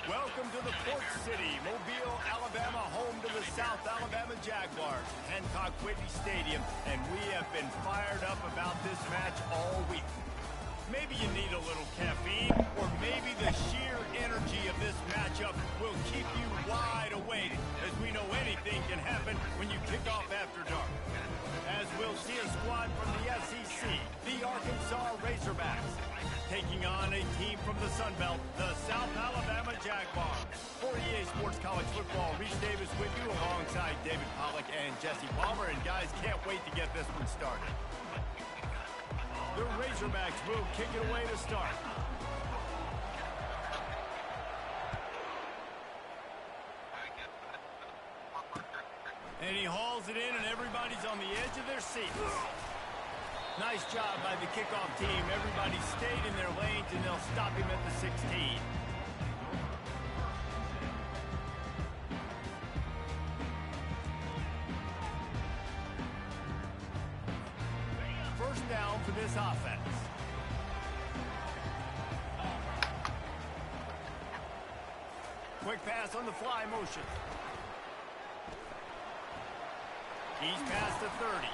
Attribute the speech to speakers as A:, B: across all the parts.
A: Welcome to the Port City, Mobile, Alabama, home to the South Alabama Jaguars, Hancock Whitney Stadium, and we have been fired up about this match all week. Maybe you need a little caffeine, or maybe the sheer energy of this matchup will keep you wide awake, as we know anything can happen when you kick off after dark. As we'll see a squad from the SEC, the Arkansas Razorbacks, taking on a team from the Sun Belt, the South Alabama Jaguars. For EA Sports College Football, Reese Davis with you alongside David Pollack and Jesse Palmer. And guys, can't wait to get this one started. The Razorbacks will kick it away to start. And he hauls it in, and everybody's on the edge of their seats. Nice job by the kickoff team. Everybody stayed in their lanes, and they'll stop him at the 16. First down for this offense. Quick pass on the fly motion. He's past the 30.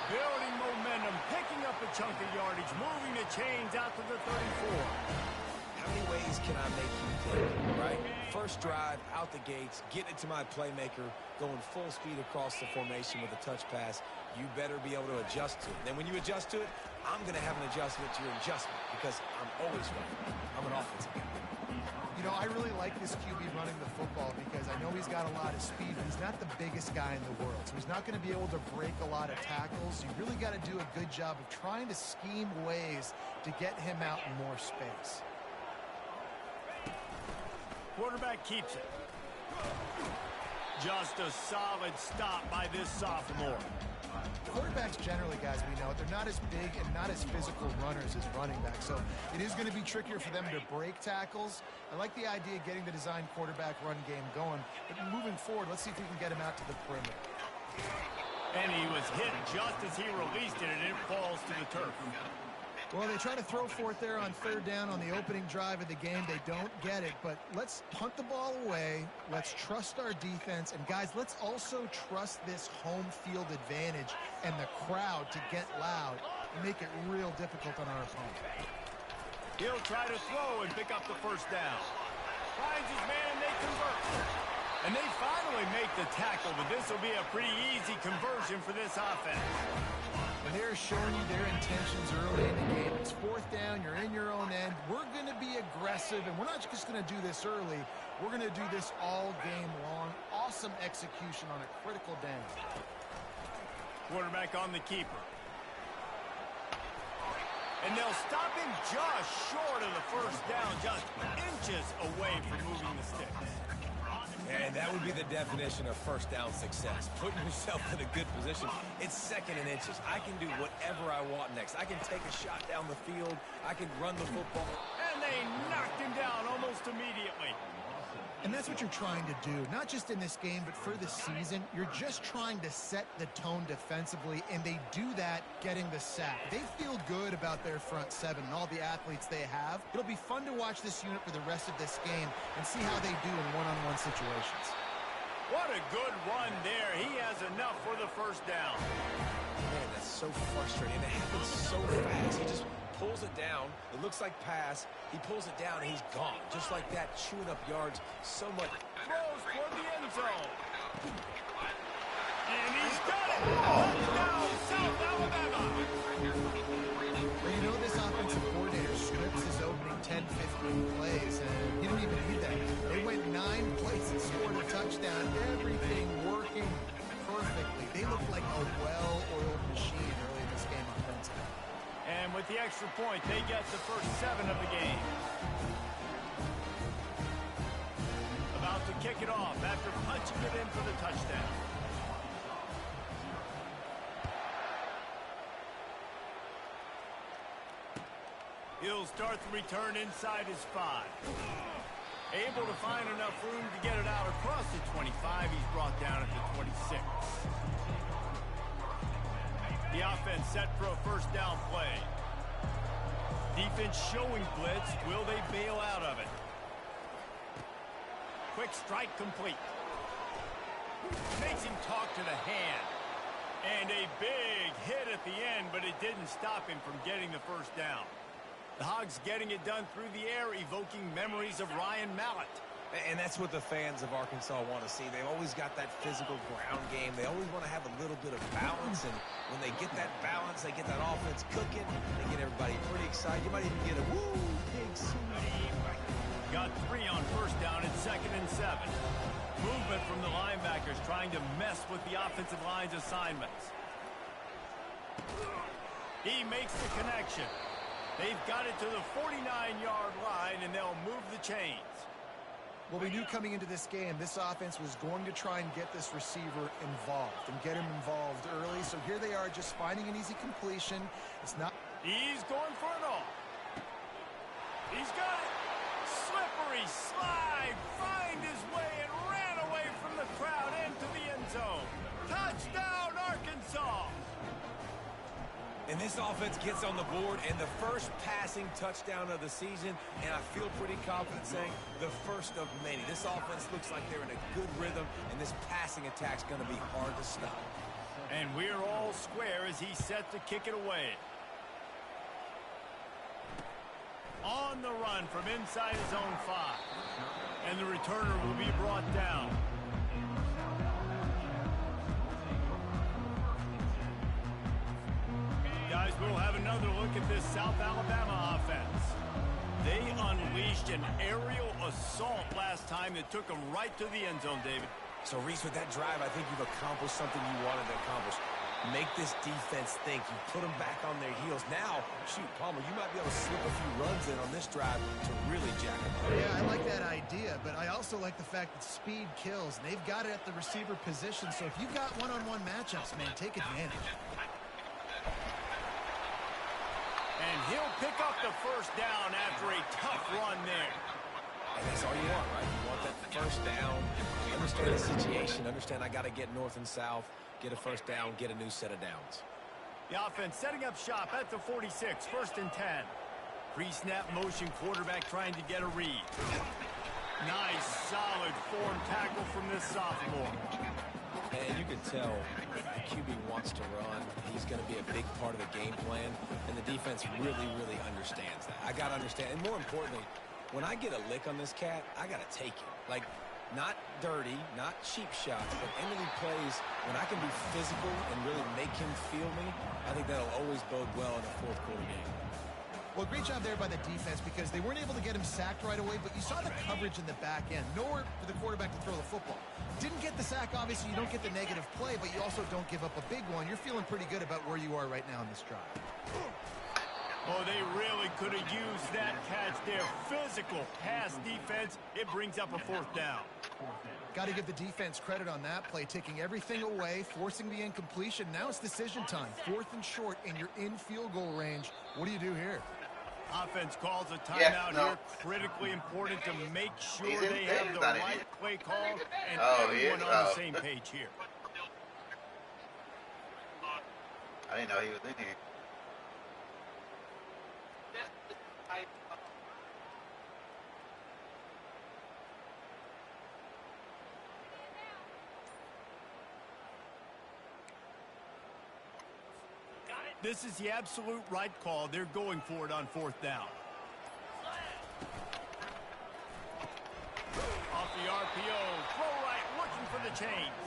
A: Building momentum, picking up a chunk of yardage, moving the chains out to the 34.
B: How many ways can I make you think, right? First drive, out the gates, getting it to my playmaker, going full speed across the formation with a touch pass. You better be able to adjust to it. Then when you adjust to it, I'm going to have an adjustment to your adjustment because I'm always right. I'm an offensive guy.
C: You know, I really like this QB running the football because I know he's got a lot of speed, but he's not the biggest guy in the world. So he's not going to be able to break a lot of tackles. You really got to do a good job of trying to scheme ways to get him out in more space.
A: Quarterback keeps it. Just a solid stop by this sophomore.
C: Quarterbacks generally, guys, we know, they're not as big and not as physical runners as running backs. So it is going to be trickier for them to break tackles. I like the idea of getting the design quarterback run game going. But moving forward, let's see if we can get him out to the perimeter.
A: And he was hit just as he released it, and it falls to the turf.
C: Well, they try to throw for it there on third down on the opening drive of the game. They don't get it, but let's punt the ball away. Let's trust our defense. And, guys, let's also trust this home field advantage and the crowd to get loud and make it real difficult on our opponent.
A: He'll try to throw and pick up the first down. Finds his man, and they convert. And they finally make the tackle, but this will be a pretty easy conversion for this offense.
C: And they're showing you their intentions early in the game. It's fourth down. You're in your own end. We're going to be aggressive, and we're not just going to do this early. We're going to do this all game long. Awesome execution on a critical down.
A: Quarterback on the keeper. And they'll stop him just short of the first down, just inches away from moving the sticks.
B: And that would be the definition of first down success. Putting yourself in a good position. It's second and inches. I can do whatever I want next. I can take a shot down the field. I can run the football.
A: And they knocked him down almost immediately.
C: And that's what you're trying to do, not just in this game, but for the season. You're just trying to set the tone defensively, and they do that getting the sack. They feel good about their front seven and all the athletes they have. It'll be fun to watch this unit for the rest of this game and see how they do in one-on-one situations.
A: What a good run there. He has enough for the first down.
B: Man, that's so frustrating. It happens so fast. He just pulls it down. It looks like pass. He pulls it down, and he's gone. Just like that, chewing up yards so much.
A: Throws toward the end zone. And he's got it. Touchdown, South Alabama.
C: Well, you know, this offensive coordinator scripts his opening 10, 15 plays, and you don't even need that. They went 9 plays and scored a touchdown. Everything working perfectly. They look like a well-oiled machine early in this game offensively.
A: And with the extra point, they get the first 7 of the game. About to kick it off after punching it in for the touchdown. He'll start the return inside his 5. Able to find enough room to get it out across the 25. He's brought down at the 26. The offense set for a first down play. Defense showing blitz. Will they bail out of it? Quick strike complete. Makes him talk to the hand. And a big hit at the end, but it didn't stop him from getting the first down. The Hogs getting it done through the air, evoking memories of Ryan Mallett.
B: And that's what the fans of Arkansas want to see. They've always got that physical ground game. They always want to have a little bit of balance. And when they get that balance, they get that offense cooking. They get everybody pretty excited. You might even get a woo, big
A: Got 3 on first down at 2nd and 7. Movement from the linebackers trying to mess with the offensive line's assignments. He makes the connection. They've got it to the 49-yard line, and they'll move the chains.
C: Well, we knew coming into this game, this offense was going to try and get this receiver involved and get him involved early. So here they are just finding an easy completion. It's not.
A: He's going for it all. He's got it. Slippery slide. Find his way and ran away from the crowd into the end zone. Touchdown, Arkansas.
B: And this offense gets on the board, and the first passing touchdown of the season, and I feel pretty confident saying the first of many. This offense looks like they're in a good rhythm, and this passing attack's going to be hard to stop.
A: And we're all square as he's set to kick it away. On the run from inside his own 5. And the returner will be brought down. Guys, we'll have another look at this South Alabama offense. They unleashed an aerial assault last time that took them right to the end zone, David.
B: So, Reese, with that drive, I think you've accomplished something you wanted to accomplish. Make this defense think. You put them back on their heels. Now, shoot, Palmer, you might be able to slip a few runs in on this drive to really jack them up.
C: Yeah, I like that idea, but I also like the fact that speed kills. And they've got it at the receiver position, so if you've got one-on-one matchups, man, take advantage.
A: And he'll pick up the first down after a tough run there.
B: And that's all you want, right? You want that first down. Understand the situation. Understand I got to get north and south, get a first down, get a new set of downs.
A: The offense setting up shop at the 46, 1st and 10. Pre-snap motion, quarterback trying to get a read. Nice, solid form tackle from this sophomore.
B: And you can tell the QB wants to run. He's going to be a big part of the game plan, and the defense really, really understands that. I got to understand, and more importantly, when I get a lick on this cat, I got to take it. Like, not dirty, not cheap shots, but end-of-the plays when I can be physical and really make him feel me, I think that'll always bode well in a fourth quarter game.
C: Well, great job there by the defense because they weren't able to get him sacked right away, but you saw the coverage in the back end. Nowhere for the quarterback to throw the football. Didn't get the sack, obviously you don't get the negative play, but you also don't give up a big one. You're feeling pretty good about where you are right now in this drive.
A: Oh, they really could have used that catch there. Physical pass defense. It brings up a 4th down.
C: Got to give the defense credit on that play, taking everything away, forcing the incompletion. Now it's decision time. 4th and short, and you're in field goal range. What do you do here?
A: Offense calls a timeout here. Critically important to make sure they have the right play call and everyone on the same page here.
D: I didn't know he was in here.
A: This is the absolute right call. They're going for it on 4th down. Off the RPO, throw right, looking for the chains.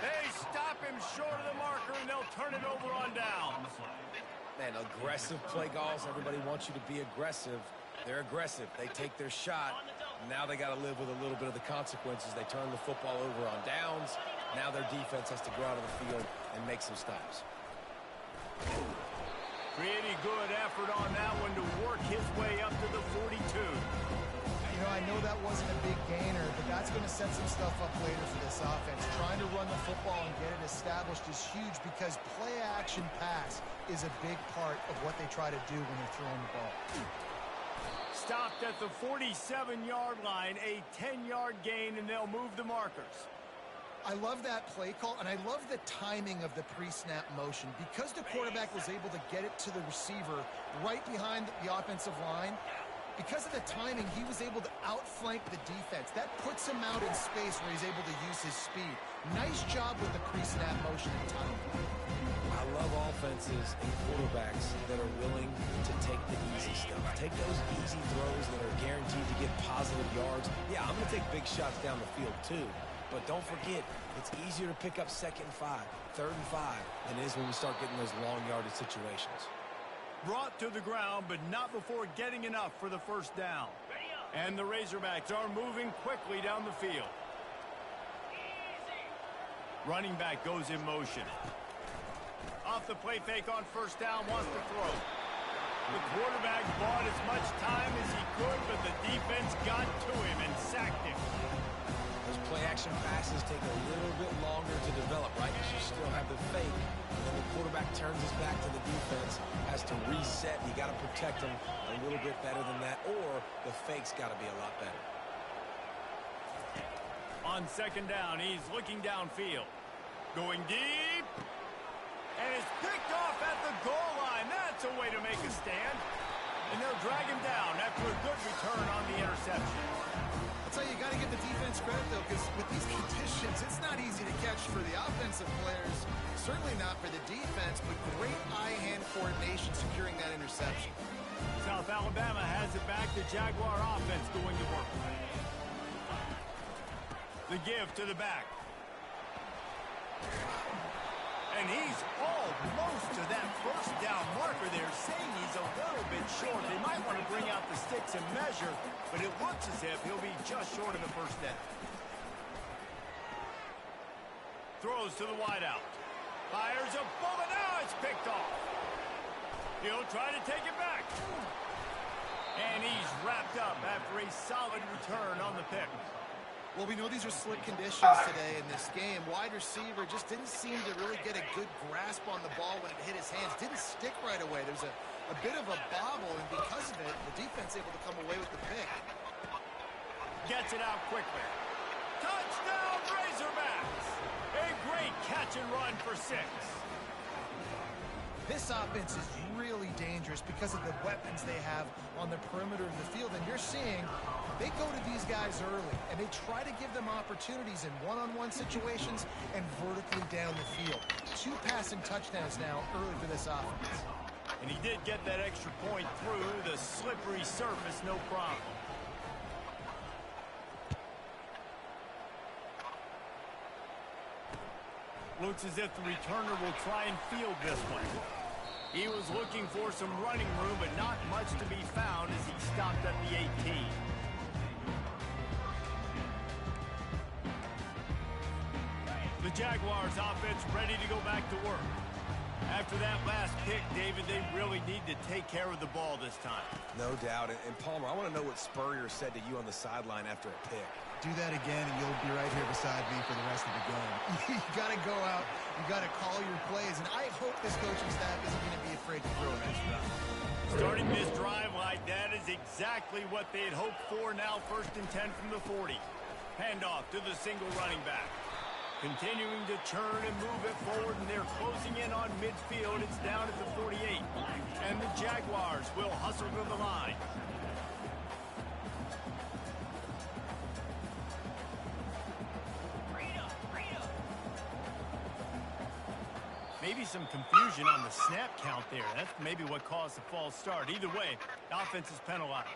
A: They stop him short of the marker, and they'll turn it over on downs.
B: Man, aggressive play calls. Everybody wants you to be aggressive. They're aggressive. They take their shot. Now they got to live with a little bit of the consequences. They turn the football over on downs. Now their defense has to go out of the field and make some stops.
A: Pretty good effort on that one to work his way up to the 42.
C: You know, I know that wasn't a big gainer, but that's going to set some stuff up later for this offense. Trying to run the football and get it established is huge because play-action pass is a big part of what they try to do when they're throwing the ball.
A: Stopped at the 47-yard line, a 10-yard gain, and they'll move the markers.
C: I love that play call, and I love the timing of the pre-snap motion. Because the quarterback was able to get it to the receiver right behind the offensive line, Because of the timing, he was able to outflank the defense. That puts him out in space where he's able to use his speed. Nice job with the pre-snap motion and timing.
B: I love offenses and quarterbacks that are willing to take the easy stuff. Take those easy throws that are guaranteed to get positive yards. Yeah, I'm going to take big shots down the field too. But don't forget, it's easier to pick up 2nd and 5, 3rd and 5 than it is when we start getting those long yardage situations.
A: Brought to the ground, but not before getting enough for the first down. And the Razorbacks are moving quickly down the field. Running back goes in motion. Off the play fake on first down, wants to throw. The quarterback bought as much time as he could, but the defense got to him and sacked him.
B: Those play-action passes take a little bit longer to develop, right? Because you still have the fake. And then the quarterback turns his back to the defense, has to reset. You got to protect him a little bit better than that, or the fake's got to be a lot better.
A: On 2nd down, he's looking downfield. Going deep. And it's picked off at the goal line. That's a way to make a stand. And they'll drag him down after a good return on the interception.
C: I'll tell you, you got to give the defense credit, though, because with these conditions, it's not easy to catch for the offensive players. Certainly not for the defense, but great eye-hand coordination securing that interception.
A: South Alabama has it back. The Jaguar offense going to work. The give to the back. And he's almost to that first down marker there, saying he's a little bit short. They might want to bring out the sticks and measure, but it looks as if he'll be just short of the first down. Throws to the wideout. Fires a bullet. Now it's picked off. He'll try to take it back. And he's wrapped up after a solid return on the pick.
C: Well, we know these are slick conditions today in this game. Wide receiver just didn't seem to really get a good grasp on the ball when it hit his hands. Didn't stick right away. There's a bit of a bobble, and because of it, the defense able to come away with the pick.
A: Gets it out quickly. Touchdown, Razorbacks! A great catch and run for 6.
C: This offense is really dangerous because of the weapons they have on the perimeter of the field. And you're seeing they go to these guys early, and they try to give them opportunities in one-on-one situations and vertically down the field. 2 passing touchdowns now early for this offense.
A: And he did get that extra point through the slippery surface, no problem. Looks as if the returner will try and field this one. He was looking for some running room, but not much to be found as he stopped at the 18. The Jaguars offense ready to go back to work. After that last pick, David, they really need to take care of the ball this time.
B: No doubt. And Palmer, I want to know what Spurrier said to you on the sideline after a pick.
C: Do that again, and you'll be right here beside me for the rest of the game. You got to go out. You got to call your plays, and I hope this coaching staff isn't going to be afraid to throw an extra out.
A: Starting this drive like that is exactly what they had hoped for. Now 1st and 10 from the 40. Handoff to the single running back. Continuing to churn and move it forward, and they're closing in on midfield. It's down at the 48. And the Jaguars will hustle to the line. Maybe some confusion on the snap count there. That's maybe what caused the false start. Either way, the offense is penalized.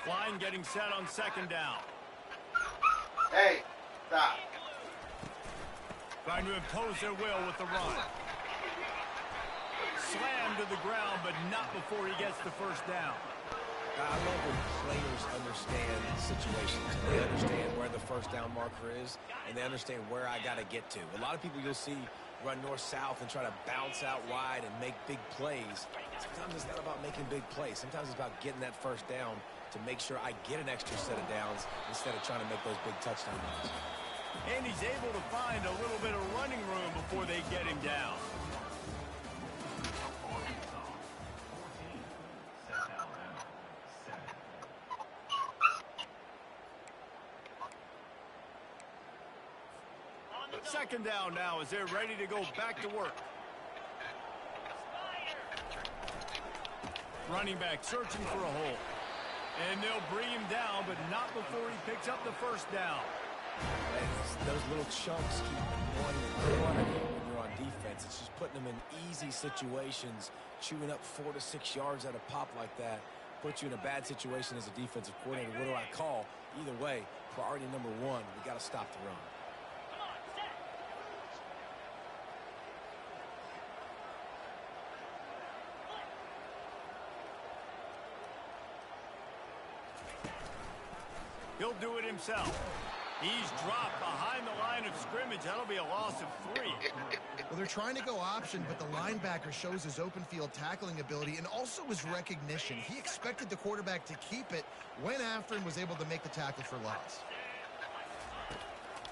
A: Line getting set on 2nd down.
D: Hey, stop.
A: Trying to impose their will with the run. Slammed to the ground, but not before he gets the first down.
B: I love when players understand situations, and they understand where the first down marker is, and they understand where I got to get to. A lot of people you'll see run north-south and try to bounce out wide and make big plays. Sometimes it's not about making big plays. Sometimes it's about getting that first down to make sure I get an extra set of downs instead of trying to make those big touchdown runs.
A: And he's able to find a little bit of running room before they get him down. Second down now as they're ready to go back to work. Running back searching for a hole. And they'll bring him down, but not before he picks up the first down.
B: Those little chunks keep wanting to run at you when you're on defense. It's just putting them in easy situations. Chewing up 4 to 6 yards at a pop like that puts you in a bad situation as a defensive coordinator. What do I call? Either way, priority number one, we got to stop the run.
A: He'll do it himself. He's dropped behind the line of scrimmage. That'll be a loss of 3.
C: Well, they're trying to go option, but the linebacker shows his open field tackling ability and also his recognition. He expected the quarterback to keep it, went after and was able to make the tackle for loss.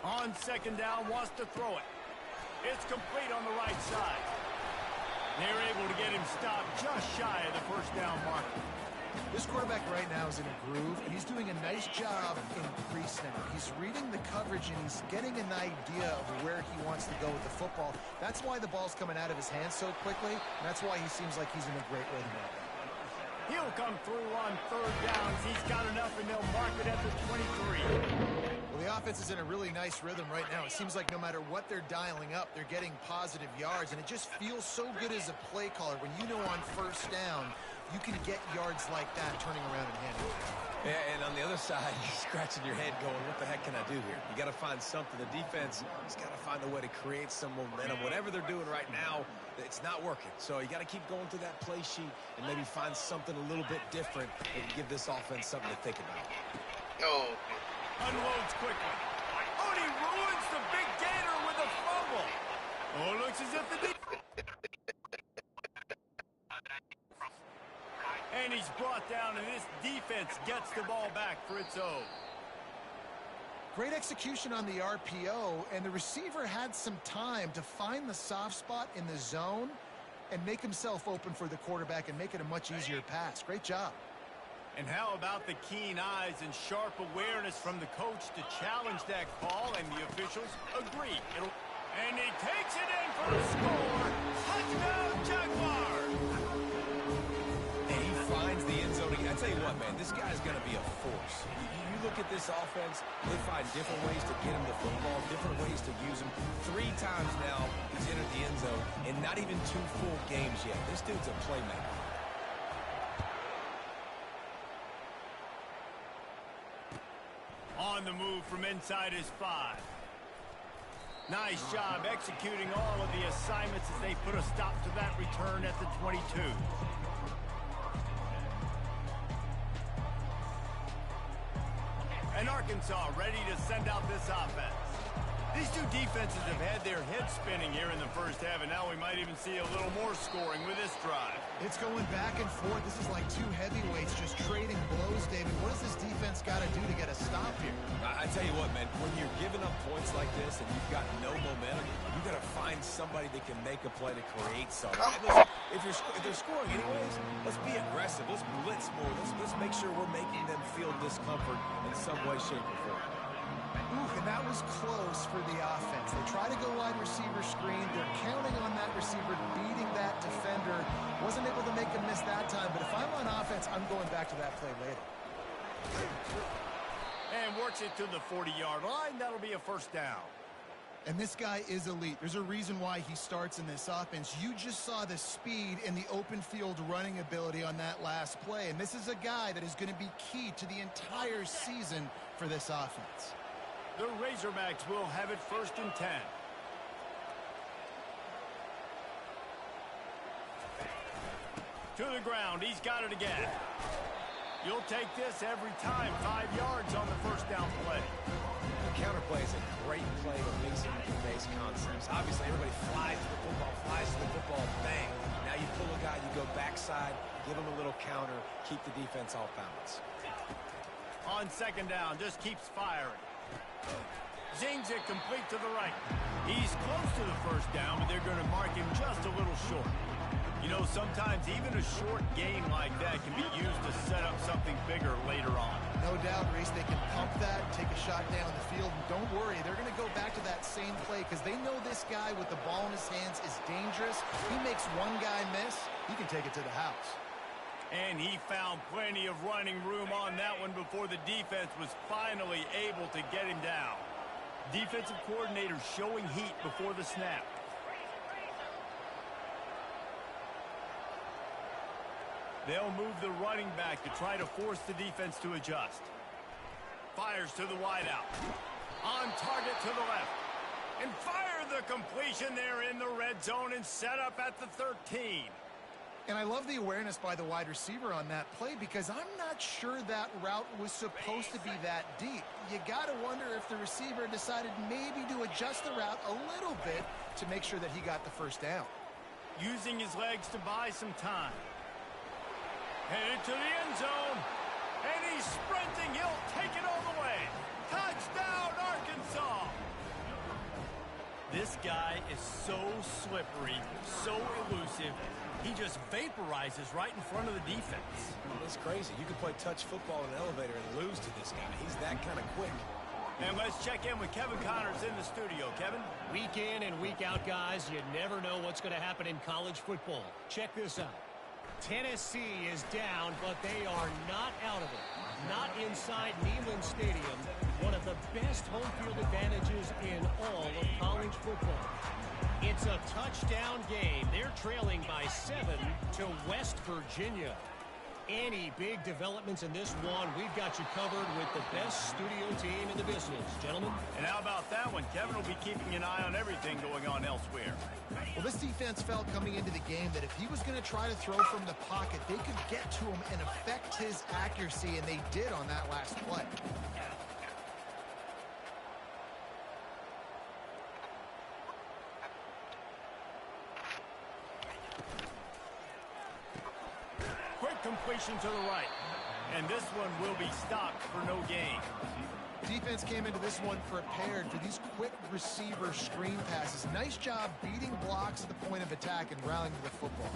A: On second down, wants to throw it. It's complete on the right side. They're able to get him stopped just shy of the first down marker.
C: This quarterback right now is in a groove, and he's doing a nice job in pre-snap. He's reading the coverage, and he's getting an idea of where he wants to go with the football. That's why the ball's coming out of his hands so quickly, and that's why he seems like he's in a great rhythm right now.
A: He'll come through on third downs. He's got enough, and they'll mark it at the 23.
C: Well, the offense is in a really nice rhythm right now. It seems like no matter what they're dialing up, they're getting positive yards, and it just feels so good as a play caller when you know on first down you can get yards like that turning around and handling it.
B: Yeah, and on the other side, you're scratching your head going, what the heck can I do here? You got to find something. The defense has got to find a way to create some momentum. Whatever they're doing right now, it's not working. So you got to keep going through that play sheet and maybe find something a little bit different that can give this offense something to think about.
D: Oh.
A: Unloads quickly. Oh, and he ruins the big gator with a fumble. Oh, it looks as if the and he's brought down, and this defense gets the ball back for its own.
C: Great execution on the RPO, and the receiver had some time to find the soft spot in the zone and make himself open for the quarterback and make it a much easier pass. Great job.
A: And how about the keen eyes and sharp awareness from the coach to challenge that call, and the officials agree. And he takes it in for the score. Touchdown, Jaguars!
B: And he finds the end zone again. I tell you what, man, this guy's going to be a force. You look at this offense, they find different ways to get him the football, different ways to use him. 3 times now he's entered the end zone, and not even 2 full games yet. This dude's a playmaker.
A: On the move from inside his 5. Nice job executing all of the assignments as they put a stop to that return at the 22. And Arkansas ready to send out this offense. These two defenses have had their heads spinning here in the first half, and now we might even see a little more scoring with this drive.
C: It's going back and forth. This is like 2 heavyweights just trading blows, David. What does this defense got to do to get a stop here?
B: I tell you what, man, when you're giving up points like this and you've got no momentum, you got to find somebody that can make a play to create something. Listen, if they're scoring anyways, let's be aggressive. Let's blitz more. Let's make sure we're making them feel discomfort in some way, shape, or form.
C: And that was close for the offense. They try to go wide receiver screen. They're counting on that receiver beating that defender. Wasn't able to make him miss that time, but if I'm on offense, I'm going back to that play later.
A: And works it to the 40-yard line. That'll be a first down.
C: And this guy is elite. There's a reason why he starts in this offense. You just saw the speed and the open field running ability on that last play. And this is a guy that is going to be key to the entire season for this offense.
A: The Razorbacks will have it 1st and 10. To the ground. He's got it again. You'll take this every time. 5 yards on the first down play.
B: The counter play is a great play of mixing base concepts. Obviously, everybody flies to the football, bang. Now you pull a guy, you go backside, give him a little counter, keep the defense off balance.
A: On second down, just keeps firing. Zings it complete to the right. He's close to the first down, but they're going to mark him just a little short. You know, sometimes even a short gain like that can be used to set up something bigger later on.
C: No doubt, Reese, they can pump that, take a shot down the field, and don't worry, they're going to go back to that same play because they know this guy with the ball in his hands is dangerous. He makes one guy miss, he can take it to the house.
A: And he found plenty of running room on that one before the defense was finally able to get him down. Defensive coordinator showing heat before the snap. They'll move the running back to try to force the defense to adjust. Fires to the wideout. On target to the left. And fire the completion there in the red zone and set up at the 13.
C: And I love the awareness by the wide receiver on that play because I'm not sure that route was supposed to be that deep. You got to wonder if the receiver decided maybe to adjust the route a little bit to make sure that he got the first down.
A: Using his legs to buy some time. Headed to the end zone. And he's sprinting. He'll take it all the way. Touchdown, Arkansas. This guy is so slippery, so elusive. He just vaporizes right in front of the defense.
B: It's crazy. You can play touch football in an elevator and lose to this guy. He's that kind of quick.
A: And let's check in with Kevin Connors in the studio. Kevin?
E: Week in and week out, guys, you never know what's going to happen in college football. Check this out. Tennessee is down, but they are not out of it. Not inside Neyland Stadium, one of the best home field advantages in all of college football. It's a touchdown game. They're trailing by 7 to West Virginia. Any big developments in this one, we've got you covered with the best studio team in the business, gentlemen.
A: And how about that one? Kevin will be keeping an eye on everything going on elsewhere.
C: Well, this defense felt coming into the game that if he was going to try to throw from the pocket, they could get to him and affect his accuracy, and they did on that last play.
A: Completion to the right. And this one will be stopped for no gain.
C: Defense came into this one prepared for these quick receiver screen passes. Nice job beating blocks at the point of attack and rallying to the football.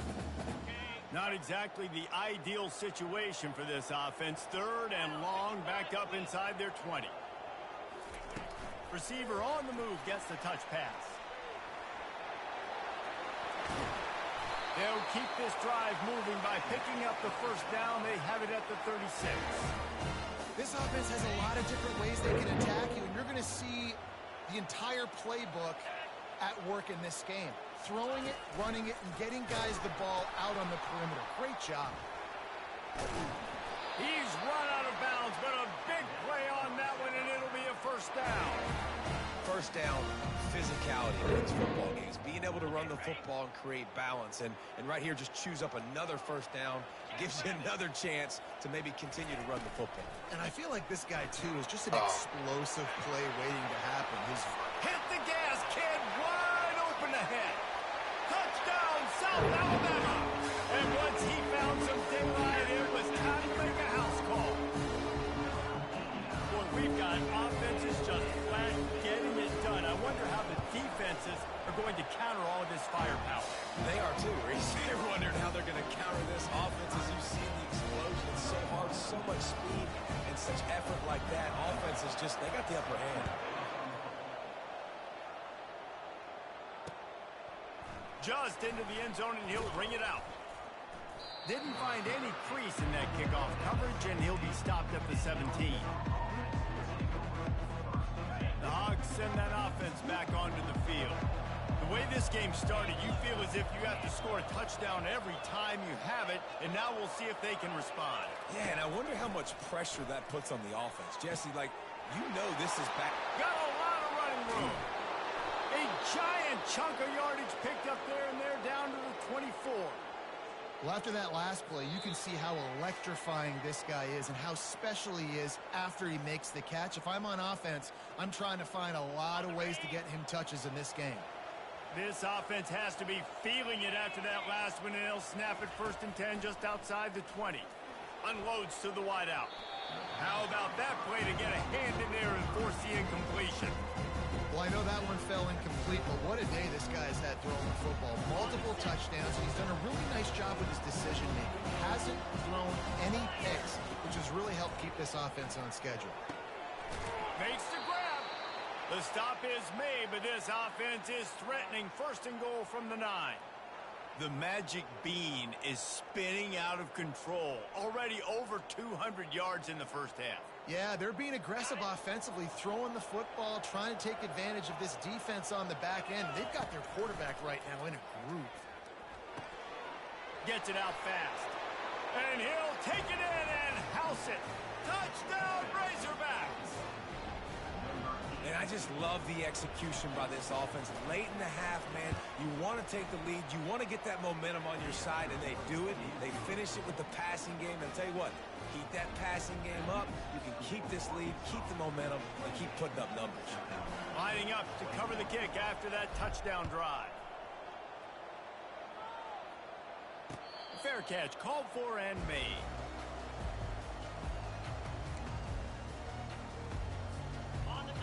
A: Not exactly the ideal situation for this offense. 3rd and long, backed up inside their 20. Receiver on the move gets the touch pass. They'll keep this drive moving by picking up the first down. They have it at the 36.
C: This offense has a lot of different ways they can attack you, and you're going to see the entire playbook at work in this game. Throwing it, running it, and getting guys the ball out on the perimeter. Great job.
A: He's run out of bounds, but a big play on that one, and it'll be a first down.
B: First down, physicality wins football games. Being able to run the football and create balance. And right here, just choose up another first down. Gives you another chance to maybe continue to run the football.
C: And I feel like this guy, too, is just an explosive play waiting to happen.
A: Hit the gas, kid. Wide open ahead. Touchdown, South Alabama. And once he found some daylight, it was time to make a house call. Boy, we've got offenses just flat getting it done. I wonder how the defenses are going to counter all of this firepower.
B: They are too, Reese. They're wondering how they're going to counter this offense. As you see the explosion, it's so hard, so much speed, and such effort like that. Offense is just, they got the upper hand.
A: Just into the end zone, and he'll bring it out. Didn't find any crease in that kickoff coverage, and he'll be stopped at the 17. The Hogs send that offense back onto the field. The way this game started, you feel as if you have to score a touchdown every time you have it, and now we'll see if they can respond.
B: Yeah, and I wonder how much pressure that puts on the offense. Jesse, like, you know this is back.
A: Got a lot of running room. A giant chunk of yardage picked up there, and they're down to the 24.
C: Well, after that last play, you can see how electrifying this guy is and how special he is after he makes the catch. If I'm on offense, I'm trying to find a lot of ways to get him touches in this game.
A: This offense has to be feeling it after that last one, and they'll snap it 1st and 10 just outside the 20. Unloads to the wideout. How about that play to get a hand in there and force the incompletion?
C: Well, I know that one fell incomplete, but what a day this guy's had throwing the football. Multiple touchdowns, and he's done a really nice job with his decision-making. Hasn't thrown any picks, which has really helped keep this offense on schedule.
A: Makes the grab. The stop is made, but this offense is threatening 1st and goal from the 9. The magic bean is spinning out of control. Already over 200 yards in the first half.
C: Yeah, they're being aggressive offensively, throwing the football, trying to take advantage of this defense on the back end. They've got their quarterback right now in a group.
A: Gets it out fast. And he'll take it in and house it. Touchdown, Razorbacks!
B: And I just love the execution by this offense. Late in the half, man, you want to take the lead. You want to get that momentum on your side, and they do it. They finish it with the passing game. And I'll tell you what, keep that passing game up. You can keep this lead, keep the momentum, and keep putting up numbers.
A: Lining up to cover the kick after that touchdown drive. Fair catch, called for and made.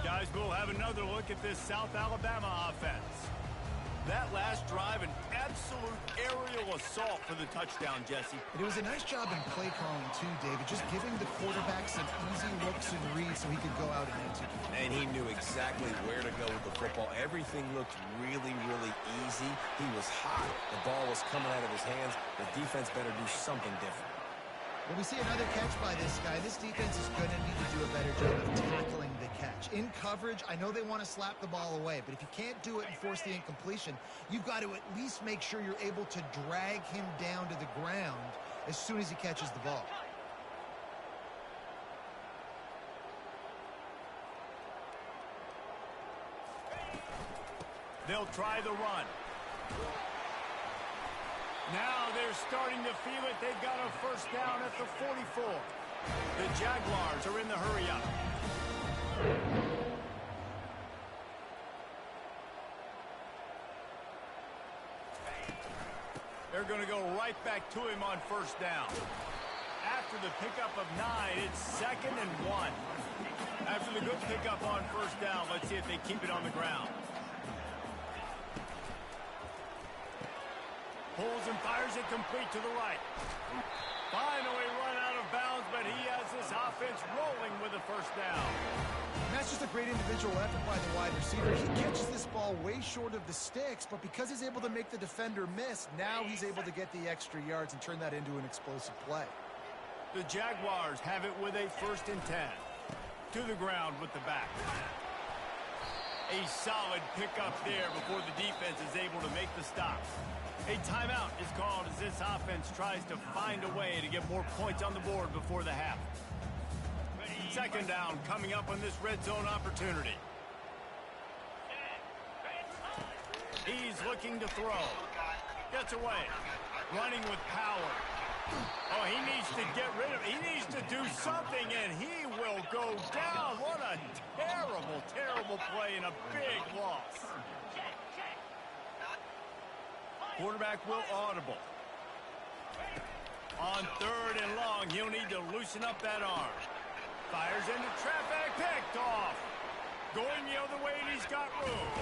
A: Guys, we'll have another look at this South Alabama offense. That last drive, an absolute aerial assault for the touchdown, Jesse.
C: It was a nice job in play calling, too, David, just giving the quarterback some easy looks and reads so he could go out and execute.
B: And he knew exactly where to go with the football. Everything looked really, really easy. He was hot. The ball was coming out of his hands. The defense better do something different.
C: When we see another catch by this guy, this defense is going to need to do a better job of tackling the catch. In coverage, I know they want to slap the ball away, but if you can't do it and force the incompletion, you've got to at least make sure you're able to drag him down to the ground as soon as he catches the ball.
A: They'll try the run. Now they're starting to feel it. They've got a first down at the 44. The Jaguars are in the hurry-up. They're going to go right back to him on first down. After the pickup of 9, it's 2nd and 1. After the good pickup on first down, let's see if they keep it on the ground. Pulls and fires it complete to the right. Finally run out of bounds, but he has this offense rolling with a first down.
C: And that's just a great individual effort by the wide receiver. He catches this ball way short of the sticks, but because he's able to make the defender miss, now he's able to get the extra yards and turn that into an explosive play.
A: The Jaguars have it with a 1st and 10. To the ground with the back. A solid pickup there before the defense is able to make the stop. A timeout is called as this offense tries to find a way to get more points on the board before the half. 2nd down coming up on this red zone opportunity. He's looking to throw. Gets away. Running with power. Oh, he needs to get rid of it. He needs to do something, and he will go down. What a terrible, terrible play and a big loss. Quarterback will audible. On 3rd and long, he'll need to loosen up that arm. Fires into traffic, picked off. Going the other way, and he's got room.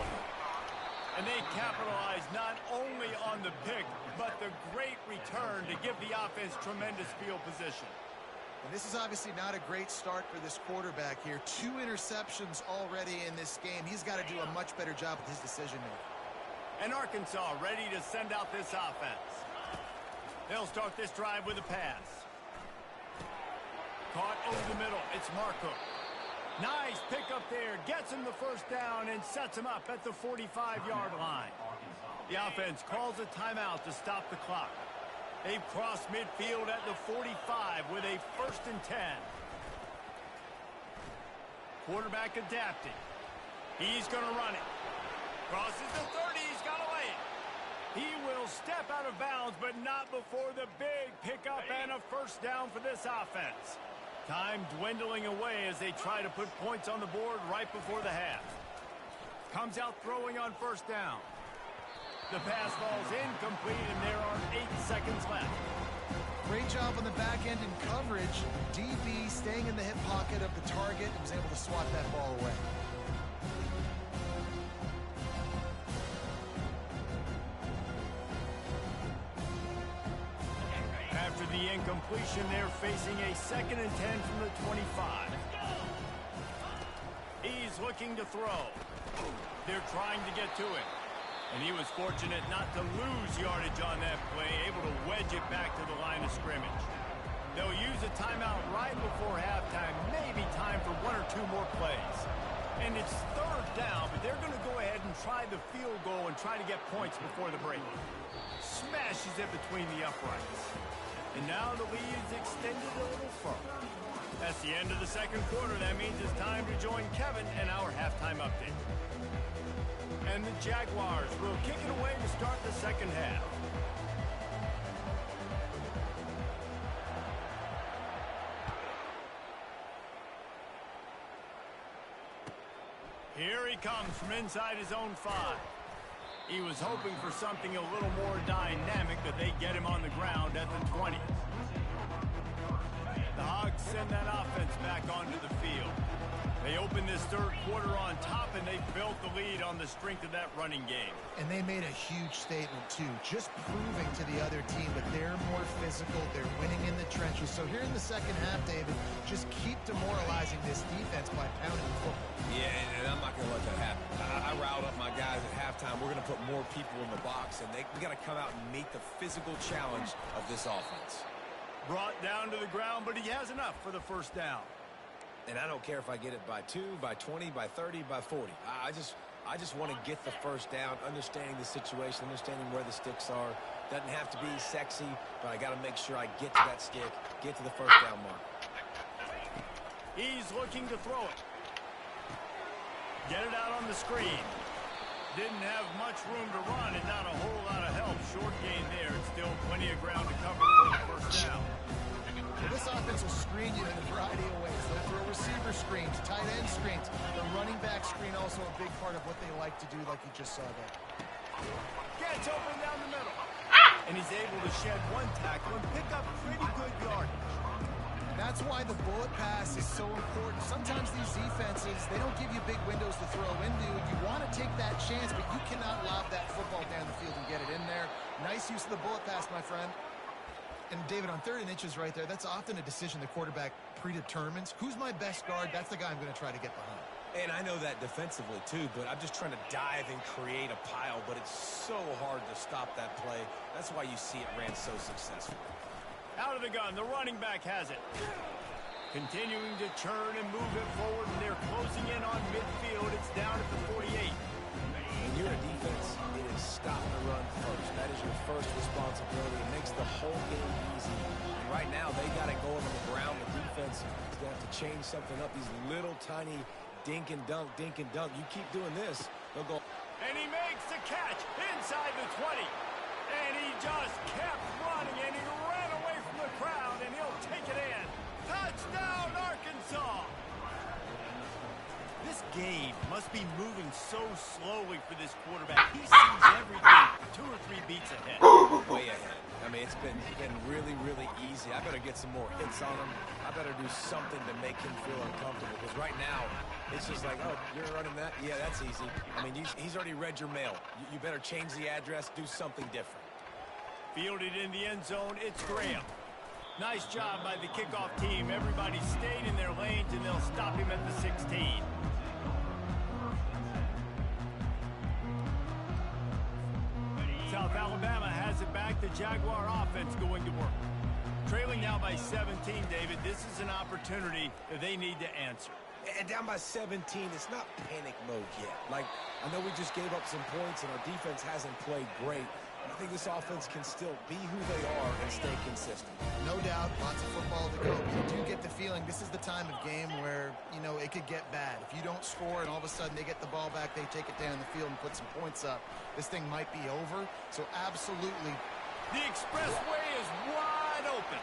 A: And they capitalize not only on the pick, but the great return to give the offense tremendous field position.
C: And this is obviously not a great start for this quarterback here. 2 interceptions already in this game. He's got to do a much better job with his decision-making.
A: And Arkansas ready to send out this offense. They'll start this drive with a pass. Caught over the middle. It's Marco. Nice pickup there. Gets him the first down and sets him up at the 45-yard line. The offense calls a timeout to stop the clock. They've crossed midfield at the 45 with a 1st and 10. Quarterback adapting. He's going to run it. Crosses the 30, he's got away. He will step out of bounds, but not before the big pickup and a first down for this offense. Time dwindling away as they try to put points on the board right before the half. Comes out throwing on first down. The pass falls incomplete, and there are 8 seconds left.
C: Great job on the back end in coverage. DB staying in the hip pocket of the target and was able to swat that ball away.
A: After the incompletion, they're facing a 2nd and 10 from the 25. He's looking to throw. They're trying to get to him. And he was fortunate not to lose yardage on that play, able to wedge it back to the line of scrimmage. They'll use a timeout right before halftime, maybe time for one or two more plays. And it's third down, but they're going to go ahead and try the field goal and try to get points before the break. Smashes it between the uprights. And now the lead is extended a little further. That's the end of the second quarter. That means it's time to join Kevin and our halftime update. And the Jaguars will kick it away to start the second half. Here he comes from inside his own 5. He was hoping for something a little more dynamic, but they get him on the ground at the 20. The Hogs send that offense back onto the field. They open this third quarter on top, and they built the lead on the strength of that running game.
C: And they made a huge statement, too, just proving to the other team that they're more physical, they're winning in the trenches. So here in the second half, David, just keep demoralizing this defense by pounding the football.
B: Yeah, and I'm not going to let that happen. I riled up my guys at halftime. We're going to put more people in the box, and we got to come out and meet the physical challenge of this offense.
A: Brought down to the ground, but he has enough for the first down.
B: And I don't care if I get it by 2, by 20, by 30, by 40. I just want to get the first down, understanding the situation, understanding where the sticks are. Doesn't have to be sexy, but I got to make sure I get to that stick, get to the first down mark.
A: He's looking to throw it. Get it out on the screen. Didn't have much room to run and not a whole lot of help. Short gain there. It's still plenty of ground to cover for the first down.
C: Well, this offense will screen you in a variety of ways. They'll throw receiver screens, tight end screens. The running back screen also a big part of what they like to do, like you just saw there.
A: Gets open down the middle. And he's able to shed one tackle and pick up pretty good yardage.
C: That's why the bullet pass is so important. Sometimes these defenses, they don't give you big windows to throw into. You want to take that chance, but you cannot lob that football down the field and get it in there. Nice use of the bullet pass, my friend. And, David, on 3rd and inches right there, that's often a decision the quarterback predetermines. Who's my best guard? That's the guy I'm going to try to get behind.
B: And I know that defensively, too, but I'm just trying to dive and create a pile, but it's so hard to stop that play. That's why you see it ran so successful.
A: Out of the gun, the running back has it. Continuing to churn and move it forward, and they're closing in on midfield. It's down at the 48.
B: When you're a defense, it is stop the run first. That is your first responsibility. It makes the whole game easy. And right now, they got it going on the ground. The defense is going to have to change something up. These little tiny dink and dunk, dink and dunk. You keep doing this, they'll go.
A: And he makes the catch inside the 20. And he just kept running, and he ran away from the crowd, and he'll take it in. Touchdown, Arkansas! This game must be moving so slowly for this quarterback. He sees everything 2 or 3 beats ahead.
B: Way ahead. I mean, it's been really, really easy. I better get some more hits on him. I better do something to make him feel uncomfortable. Because right now, it's just like, oh, you're running that? Yeah, that's easy. I mean, he's already read your mail. You better change the address, do something different.
A: Fielded in the end zone, it's Graham. Nice job by the kickoff team. Everybody stayed in their lanes, and they'll stop him at the 16. South Alabama has it back. The Jaguar offense going to work. Trailing now by 17, David. This is an opportunity that they need to answer.
B: And down by 17, it's not panic mode yet. Like, I know we just gave up some points, and our defense hasn't played great. I think this offense can still be who they are and stay consistent.
C: No doubt, lots of football to go. You do get the feeling this is the time of game where, you know, it could get bad. If you don't score and all of a sudden they get the ball back, they take it down the field and put some points up, this thing might be over. So absolutely.
A: The expressway is wide open.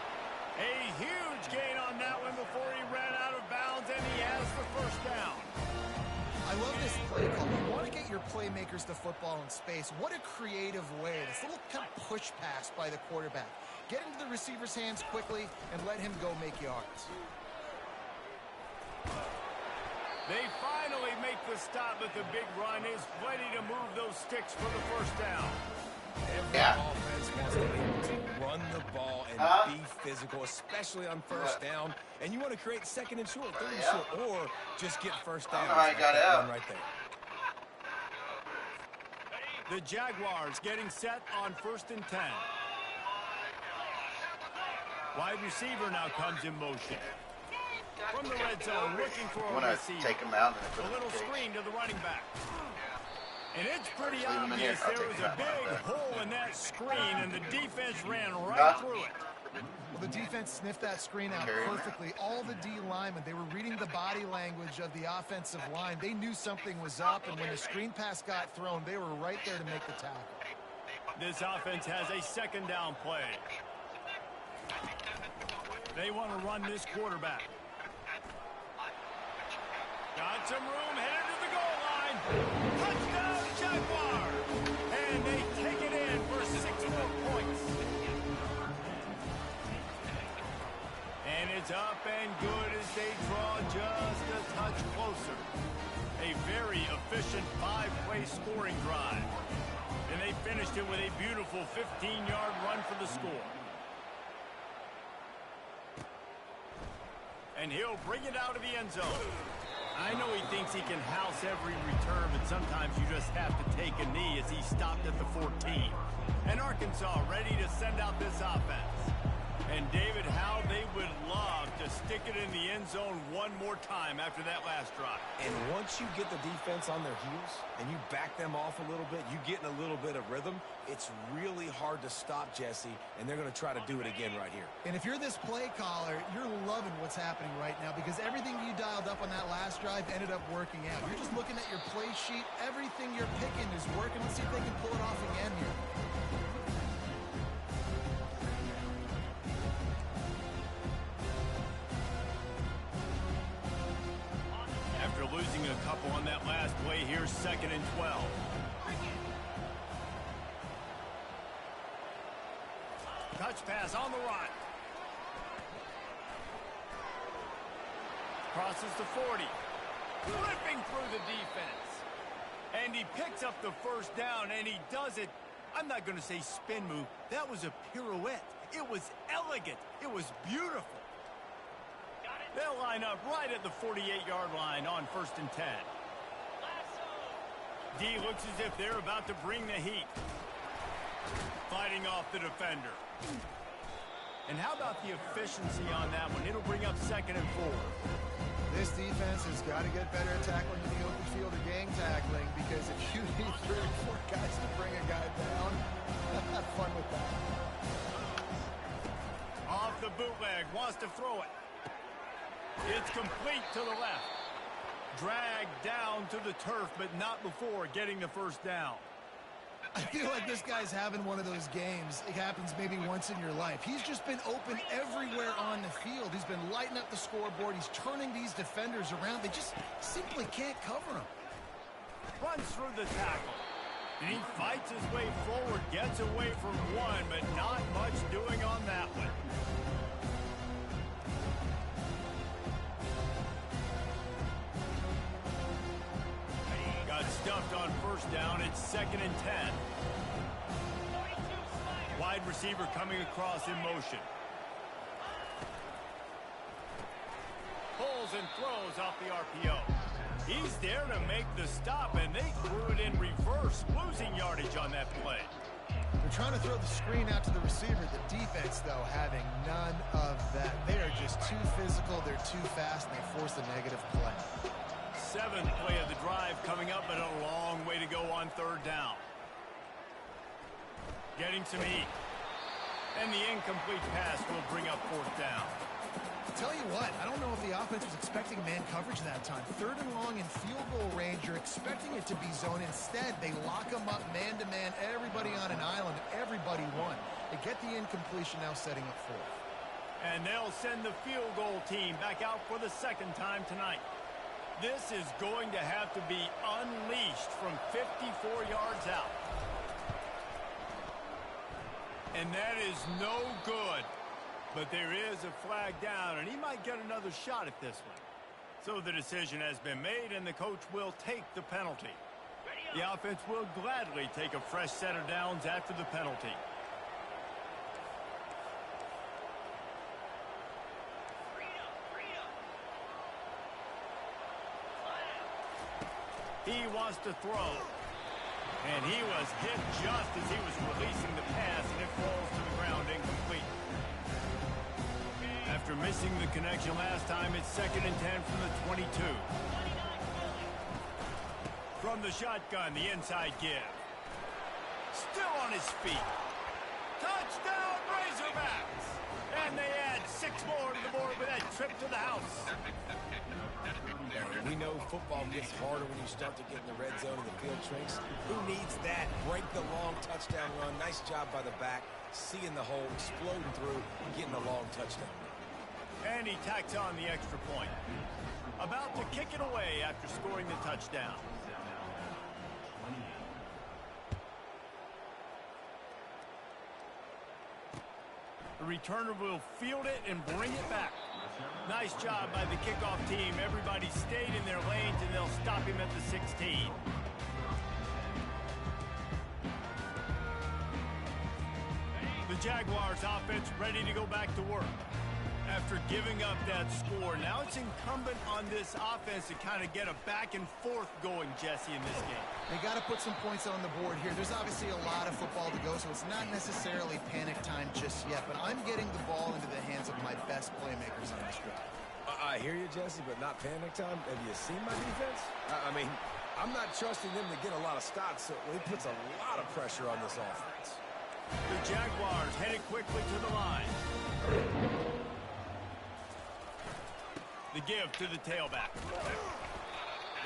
A: A huge gain on that one before he ran out of bounds, and he has the first down.
C: I love this play call. You want to get your playmakers the football in space. What a creative way. This little kind of push pass by the quarterback. Get into the receiver's hands quickly and let him go make yards.
A: They finally make the stop, but the big run is plenty to move those sticks for the first down.
B: Every offense wants to be able to run the ball and be physical, especially on first down. And you want to create 2nd and short, 3rd and short, or just get first down.
D: I got it out.
B: Right there.
A: The Jaguars getting set on 1st and 10. Wide receiver now comes in motion. From the red zone, looking for a receiver.
D: Take him out and
A: A little screen to the running back. And it's pretty
D: leave him in here.
A: obvious
D: I'll
A: there
D: take
A: was
D: him
A: a
D: out.
A: big hole in that screen, and the defense ran right through it.
C: Well, the defense sniffed that screen out
D: Carry him.
C: perfectly. All the D linemen, they were reading the body language of the offensive line. They knew something was up, and when the screen pass got thrown, they were right there to make the tackle.
A: This offense has a 2nd down play. They want to run this quarterback. Got some room, headed to the goal line. Touchdown, Jaguars! And they take it in for 6 more points. And it's up and good as they draw just a touch closer. A very efficient 5-play scoring drive. And they finished it with a beautiful 15-yard run for the score. And he'll bring it out of the end zone. I know he thinks he can house every return, but sometimes you just have to take a knee as he stopped at the 14. And Arkansas ready to send out this offense. And David, how they would love to stick it in the end zone one more time after that last drive.
B: And once you get the defense on their heels and you back them off a little bit, you get in a little bit of rhythm, it's really hard to stop, Jesse, and they're going to try to do it again right here.
C: And if you're this play caller, you're loving what's happening right now because everything you dialed up on that last drive ended up working out. You're just looking at your play sheet. Everything you're picking is working. Let's see if they can pull it off again here.
A: After losing a couple on that last play, here's 2nd and 12. Touch pass on the run. Crosses the 40. Ripping through the defense. And he picks up the 1st down, and he does it. I'm not going to say spin move. That was a pirouette. It was elegant. It was beautiful. They'll line up right at the 48-yard line on 1st and 10. D looks as if they're about to bring the heat. Fighting off the defender. And how about the efficiency on that one? It'll bring up 2nd and 4.
C: This defense has got to get better at tackling in the open field or gang tackling because if you need 3 or 4 guys to bring a guy down, have fun with that.
A: Off the bootleg, wants to throw it. It's complete to the left. Dragged down to the turf, but not before getting the 1st down.
C: I feel like this guy's having one of those games. It happens maybe once in your life. He's just been open everywhere on the field. He's been lighting up the scoreboard. He's turning these defenders around. They just simply can't cover him.
A: Runs through the tackle. And he fights his way forward, gets away from one, but not much doing on that one. Got stuffed on 1st down. It's 2nd and 10. Wide receiver coming across in motion. Pulls and throws off the RPO. He's there to make the stop, and they threw it in reverse, losing yardage on that play.
C: They're trying to throw the screen out to the receiver. The defense, though, having none of that. They are just too physical. They're too fast, and they force a negative play.
A: 7th play of the drive coming up, but a long way to go on 3rd down. Getting some heat. And the incomplete pass will bring up 4th down.
C: Tell you what, I don't know if the offense was expecting man coverage that time. 3rd and long in field goal range, you're expecting it to be zone. Instead, they lock them up man-to-man, everybody on an island, everybody won. They get the incompletion, now setting up 4th.
A: And they'll send the field goal team back out for the 2nd time tonight. This is going to have to be unleashed from 54 yards out. And that is no good. But there is a flag down, and he might get another shot at this one. So the decision has been made, and the coach will take the penalty. The offense will gladly take a fresh set of downs after the penalty. He wants to throw. And he was hit just as he was releasing the pass, and it falls to the ground incomplete. After missing the connection last time, it's 2nd and 10 from the 22. From the shotgun, the inside give. Still on his feet. Touchdown, Razorbacks! And they add 6 more to the board with that trip to the house.
B: We know football gets harder when you start to get in the red zone and the field shrinks. Who needs that? Break the long touchdown run. Nice job by the back. Seeing the hole, exploding through, getting a long touchdown.
A: And he tacks on the extra point. About to kick it away after scoring the touchdown. The returner will field it and bring it back. Nice job by the kickoff team. Everybody stayed in their lanes, and they'll stop him at the 16. The Jaguars offense ready to go back to work. After giving up that score, now it's incumbent on this offense to kind of get a back and forth going, Jesse, in this game.
C: They got to put some points on the board here. There's obviously a lot of football to go, so it's not necessarily panic time just yet, but I'm getting the ball into the hands of my best playmakers on this drive.
B: I hear you, Jesse, but not panic time. Have you seen my defense? I mean, I'm not trusting them to get a lot of stops, so it puts a lot of pressure on this offense.
A: The Jaguars headed quickly to the line. The give to the tailback.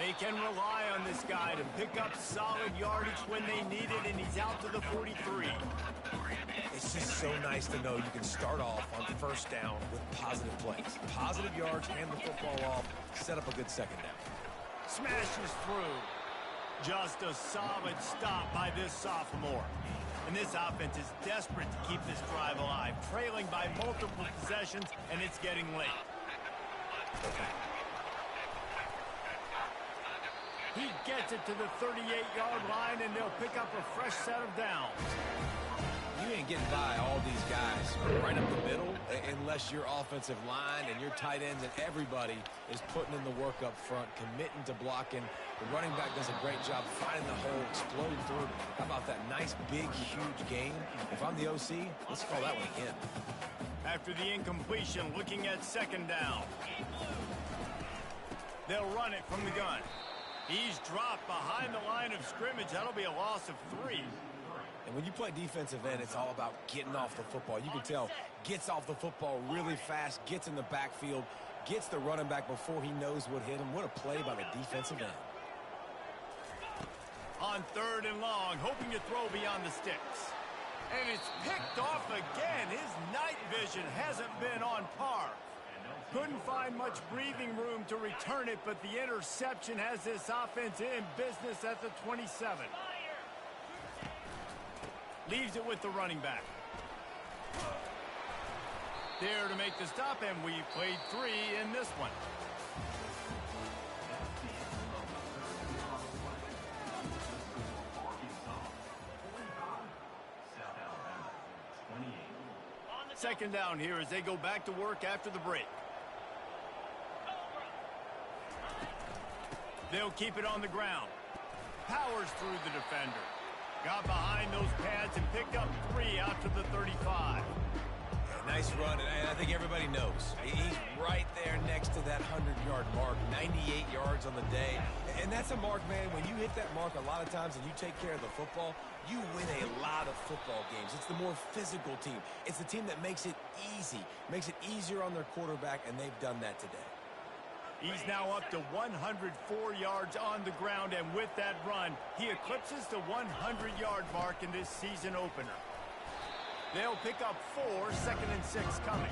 A: They can rely on this guy to pick up solid yardage when they need it, and he's out to the 43.
B: It's just so nice to know you can start off on 1st down with positive plays. Positive yards, hand the football off, set up a good 2nd down.
A: Smashes through. Just a solid stop by this sophomore. And this offense is desperate to keep this drive alive, trailing by multiple possessions, and it's getting late. He gets it to the 38-yard line, and they'll pick up a fresh set of downs.
B: You ain't getting by all these guys right up the middle unless your offensive line and your tight ends and everybody is putting in the work up front, committing to blocking. The running back does a great job finding the hole, exploding through. How about that nice, big, huge gain? If I'm the OC, let's call that one again.
A: After the incompletion, looking at 2nd down. They'll run it from the gun. He's dropped behind the line of scrimmage. That'll be a loss of 3.
B: And when you play defensive end, it's all about getting off the football. You can tell, gets off the football really fast, gets in the backfield, gets the running back before he knows what hit him. What a play by the defensive end.
A: On 3rd and long, hoping to throw beyond the sticks. And it's picked off again. His night vision hasn't been on par. Couldn't find much breathing room to return it, but the interception has this offense in business at the 27. Leaves it with the running back. There to make the stop, and we played 3 in this one. Second down here as they go back to work after the break. They'll keep it on the ground. Powers through the defender. Got behind those pads and picked up 3 out to the 35.
B: Nice run, and I think everybody knows. He's right there next to that 100-yard mark, 98 yards on the day. And that's a mark, man, when you hit that mark a lot of times and you take care of the football, you win a lot of football games. It's the more physical team. It's the team that makes it easy, makes it easier on their quarterback, and they've done that today.
A: He's now up to 104 yards on the ground, and with that run, he eclipses the 100-yard mark in this season opener. They'll pick up 4, 2nd and 6 coming.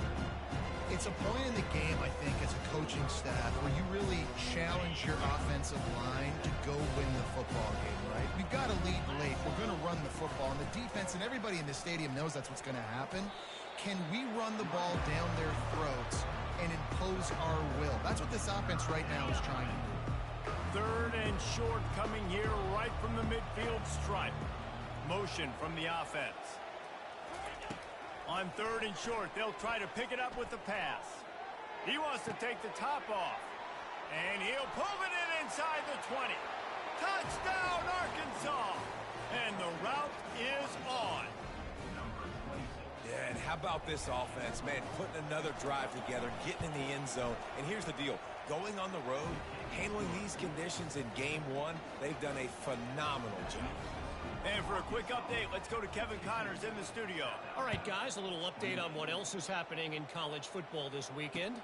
C: It's a point in the game, I think, as a coaching staff, where you really challenge your offensive line to go win the football game, right? We've got to lead late. We're going to run the football, and the defense and everybody in the stadium knows that's what's going to happen. Can we run the ball down their throats and impose our will? That's what this offense right now is trying to do.
A: 3rd and short coming here right from the midfield stripe. Motion from the offense. On 3rd and short, they'll try to pick it up with the pass. He wants to take the top off. And he'll pull it in inside the 20. Touchdown, Arkansas! And the route is on.
B: Yeah, and how about this offense, man, putting another drive together, getting in the end zone. And here's the deal. Going on the road, handling these conditions in game one, they've done a phenomenal job.
A: And for a quick update, let's go to Kevin Connors in the studio.
E: All right, guys, a little update on what else is happening in college football this weekend.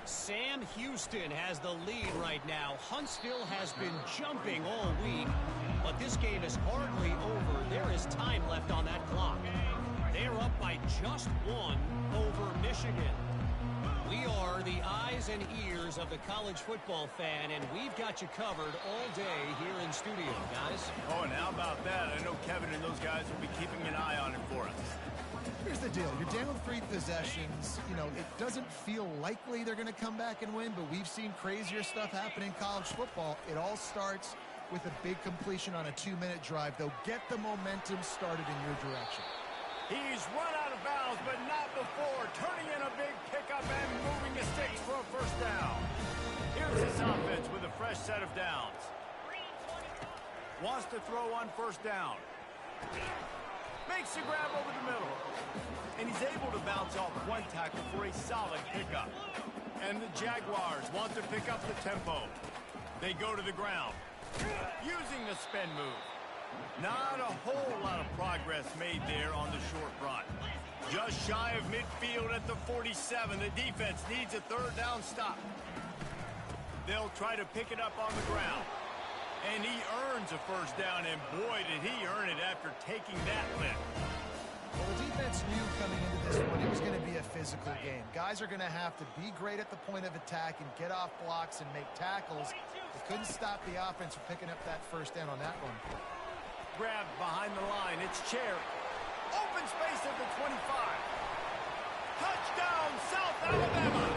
E: Sam Houston has the lead right now. Huntsville has been jumping all week, but this game is hardly over. There is time left on that clock. They're up by just one over Michigan. We are the eyes and ears of the college football fan, and we've got you covered all day here in studio, guys.
A: Oh, and how about that? I know Kevin and those guys will be keeping an eye on it for us.
C: Here's the deal. You're down 3 possessions. You know, it doesn't feel likely they're going to come back and win, but we've seen crazier stuff happen in college football. It all starts with a big completion on a 2-minute drive. They'll get the momentum started in your direction.
A: He's run out of bounds, but not before. Turning in a big pickup and moving the sticks for a first down. Here's his offense with a fresh set of downs. Wants to throw on first down. Makes the grab over the middle. And he's able to bounce off one tackle for a solid pickup. And the Jaguars want to pick up the tempo. They go to the ground, using the spin move. Not a whole lot of progress made there on the short run. Just shy of midfield at the 47. The defense needs a third down stop. They'll try to pick it up on the ground. And he earns a first down, and boy, did he earn it after taking that lift.
C: Well, the defense knew coming into this one it was going to be a physical game. Guys are going to have to be great at the point of attack and get off blocks and make tackles. They couldn't stop the offense from picking up that first down on that one.
A: Grabbed behind the line. It's Cherry. Open space at the 25. Touchdown, South Alabama.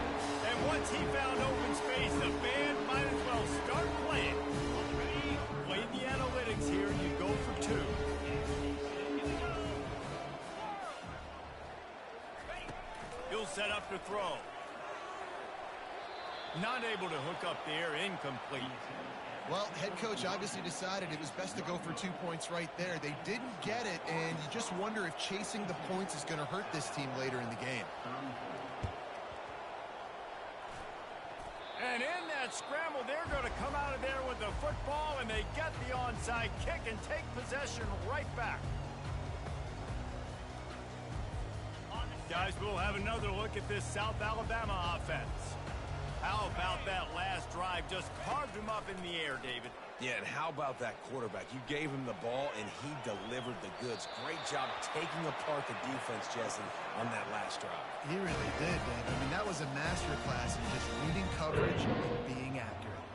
A: And once he found open space, the band might as well start playing. Play the analytics here. You go for 2. He'll set up to throw. Not able to hook up there. Incomplete.
C: Well, head coach obviously decided it was best to go for 2 points right there. They didn't get it, and you just wonder if chasing the points is going to hurt this team later in the game.
A: And in that scramble, they're going to come out of there with the football, and they get the onside kick and take possession right back. Guys, we'll have another look at this South Alabama offense. How about that last drive? Just carved him up in the air, David.
B: Yeah, and how about that quarterback? You gave him the ball, and he delivered the goods. Great job taking apart the defense, Jesse, on that last drive.
C: He really did, Dave. I mean, that was a masterclass in just reading coverage and being accurate.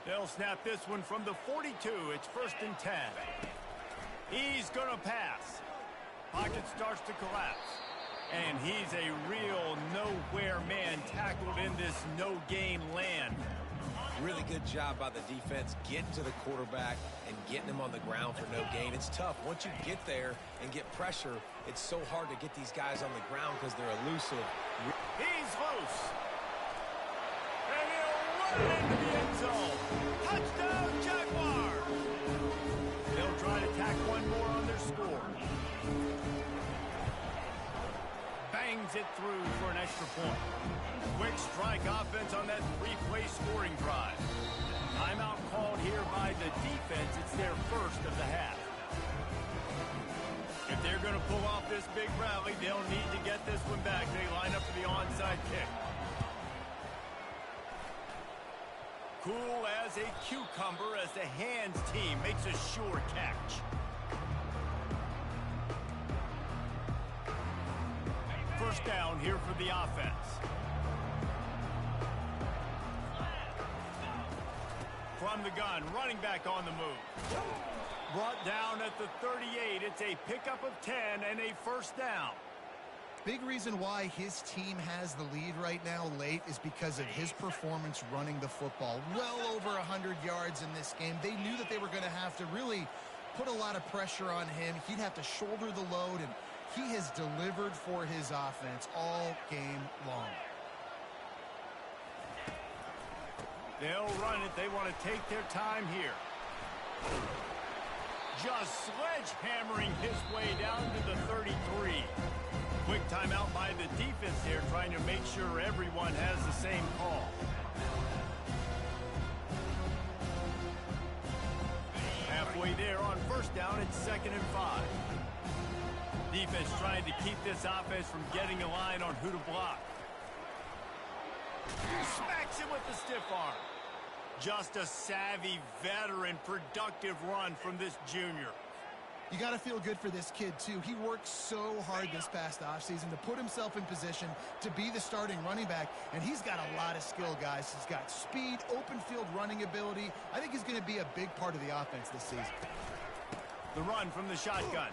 A: They'll snap this one from the 42. It's 1st and 10. He's going to pass. Pocket starts to collapse. And he's a real nowhere man tackled in this no-gain land.
B: Really good job by the defense getting to the quarterback and getting him on the ground for no gain. It's tough. Once you get there and get pressure, it's so hard to get these guys on the ground because they're elusive.
A: He's loose. And he'll run it into the end zone. Touchdown, Jaguars! They'll try to tack one more on their score. Bangs it through for an extra point. Quick strike offense on that 3-play scoring drive. Timeout called here by the defense. It's their first of the half. If they're going to pull off this big rally, they'll need to get this one back. They line up for the onside kick. Cool as a cucumber as the hands team makes a sure catch. First down here for the offense. From the gun, running back on the move. Brought down at the 38. It's a pickup of 10 and a first down.
C: Big reason why his team has the lead right now late is because of his performance running the football. Well over 100 yards in this game. They knew that they were going to have to really put a lot of pressure on him. He'd have to shoulder the load, and he has delivered for his offense all game long. They'll run it. They want to take their time here.
A: just sledgehammering his way down to the 33. Quick timeout by the defense there, trying to make sure everyone has the same call. Halfway there on first down, it's 2nd and 5. Defense trying to keep this offense from getting a line on who to block. Smacks him with the stiff arm. Just a savvy, veteran, productive run from this junior.
C: You got to feel good for this kid, too. He worked so hard this past offseason to put himself in position to be the starting running back, and he's got a lot of skill, guys. He's got speed, open field running ability. I think he's going to be a big part of the offense this season.
A: The run from the shotgun.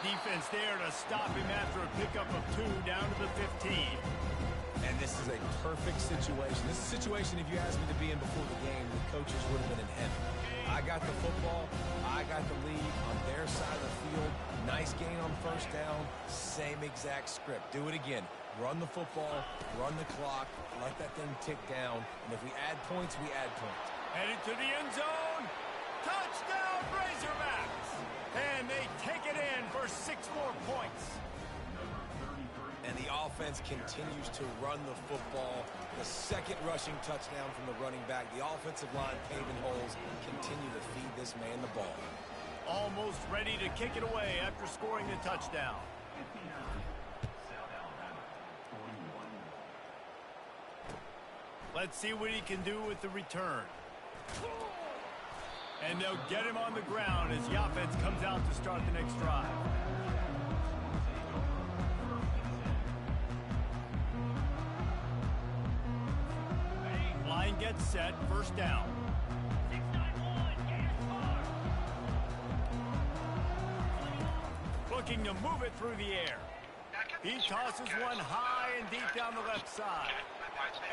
A: Defense there to stop him after a pickup of 2 down to the 15.
B: And this is a perfect situation. This is a situation, if you asked me to be in before the game, the coaches would have been in heaven. I got the football. I got the lead on their side of the field. Nice gain on first down. Same exact script. Do it again. Run the football, run the clock, let that thing tick down. And if we add points, we add points.
A: Headed to the end zone. Touchdown, Razorbacks! And they take it in for 6 more points.
B: And the offense continues to run the football. The second rushing touchdown from the running back. The offensive line paving holes. Continue to feed this man the ball.
A: Almost ready to kick it away after scoring the touchdown. Let's see what he can do with the return. And they'll get him on the ground as the offense comes out to start the next drive. Line gets set, first down. Looking to move it through the air. He tosses one high and deep down the left side.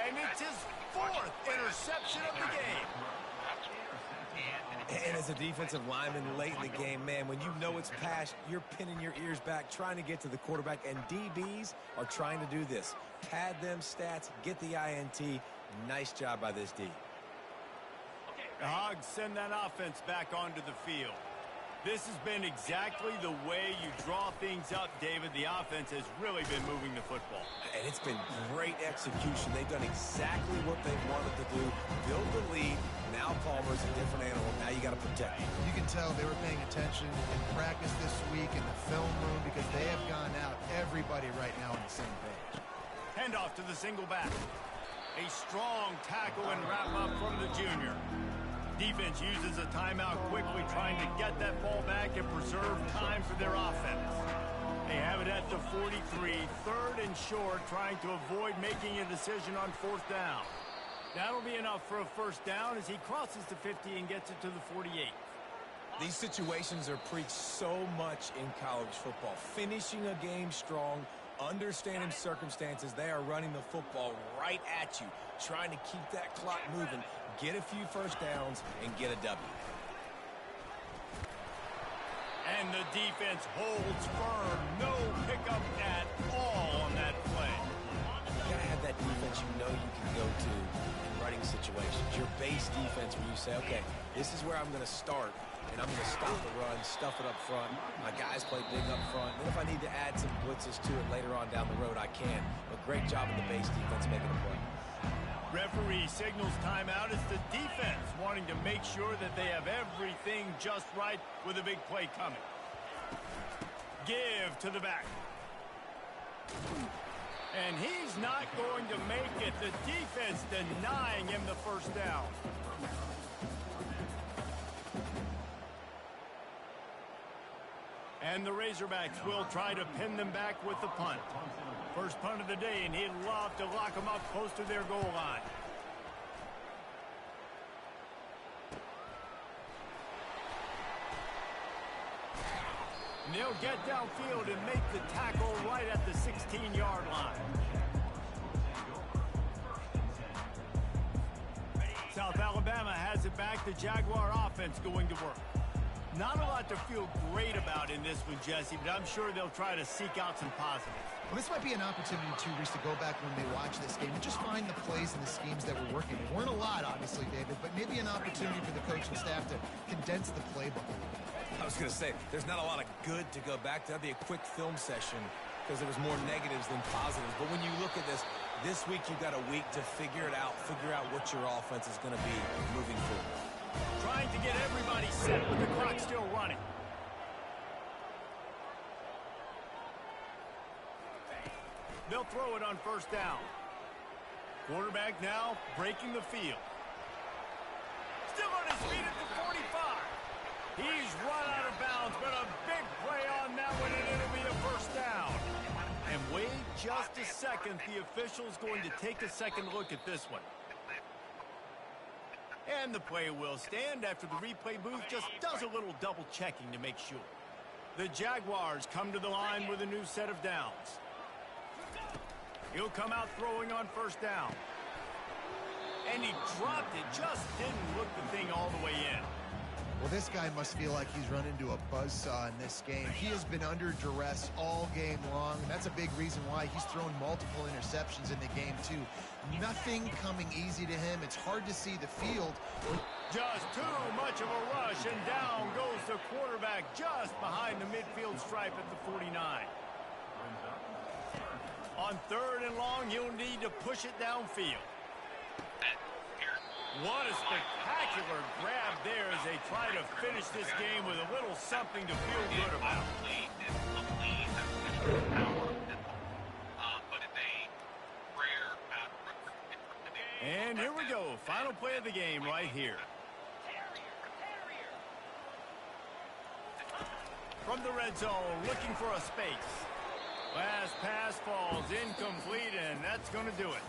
A: And it's his 4th interception of the game.
B: And as a defensive lineman late in the game, man, when you know it's past, you're pinning your ears back, trying to get to the quarterback, and DBs are trying to do this. Pad them stats, get the INT. Nice job by this D.
A: The Hogs send that offense back onto the field. This has been exactly the way you draw things up, David. The offense has really been moving the football.
B: And it's been great execution. They've done exactly what they wanted to do. Build the lead. Now Palmer's a different animal. Now you got to protect him.
C: You can tell they were paying attention in practice this week in the film room because they have gone out, everybody right now on the same page.
A: Handoff to the single back. A strong tackle and wrap up from the junior. Defense uses a timeout quickly, trying to get that ball back and preserve time for their offense. They have it at the 43, 3rd and short, trying to avoid making a decision on 4th down. That'll be enough for a first down as he crosses the 50 and gets it to the 48.
B: These situations are preached so much in college football. Finishing a game strong, understanding circumstances. They are running the football right at you, trying to keep that clock moving, get a few first downs, and get a W.
A: And the defense holds firm. No pickup at all on that play.
B: You got to have that defense you know you can go to in running situations. Your base defense where you say, okay, this is where I'm going to start, and I'm going to stop the run, stuff it up front. My guys play big up front. Then if I need to add some blitzes to it later on down the road, I can. But great job in the base defense making a play.
A: Referee signals timeout as the defense wanting to make sure that they have everything just right with a big play coming. Give to the back. And he's not going to make it. The defense denying him the first down. And the Razorbacks will try to pin them back with the punt. First punt of the day, and he'd love to lock them up close to their goal line. And they'll get downfield and make the tackle right at the 16-yard line. South Alabama has it back. The Jaguar offense going to work. Not a lot to feel great about in this one, Jesse, but I'm sure they'll try to seek out some positives.
C: Well, this might be an opportunity, too, Reese, to go back when they watch this game and just find the plays and the schemes that were working. There weren't a lot, obviously, David, but maybe an opportunity for the coaching staff to condense the playbook.
B: I was going to say, there's not a lot of good to go back to. That'd be a quick film session because there was more negatives than positives. But when you look at this week you've got a week to figure it out, figure out what your offense is going to be moving forward.
A: Trying to get everybody set with the clock still running. They'll throw it on first down. Quarterback now breaking the field. Still on his feet at the 45. He's run out of bounds, but a big play on that one, and it'll be a first down. And wait just a second. The official's going to take a second look at this one. And the play will stand after the replay booth just does a little double checking to make sure. The Jaguars come to the line with a new set of downs. He'll come out throwing on first down. And he dropped it, just didn't look the thing all the way in.
C: Well, this guy must feel like he's run into a buzzsaw in this game. He has been under duress all game long, and that's a big reason why he's thrown multiple interceptions in the game, too. Nothing coming easy to him. It's hard to see the field.
A: Just too much of a rush, and down goes the quarterback just behind the midfield stripe at the 49. On third and long, he'll need to push it downfield. What a spectacular grab there as they try to finish this game with a little something to feel good about. And here we go. Final play of the game right here. From the red zone, looking for a space. Last pass falls incomplete, and that's going to do it.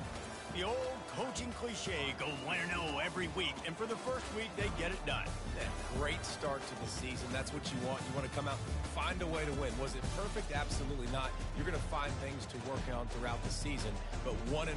A: The old coaching cliche, go 1-0 every week, and for the first week, they get it done.
B: Yeah, great start to the season. That's what you want. You want to come out, find a way to win. Was it perfect? Absolutely not. You're going to find things to work on throughout the season, but 1-0,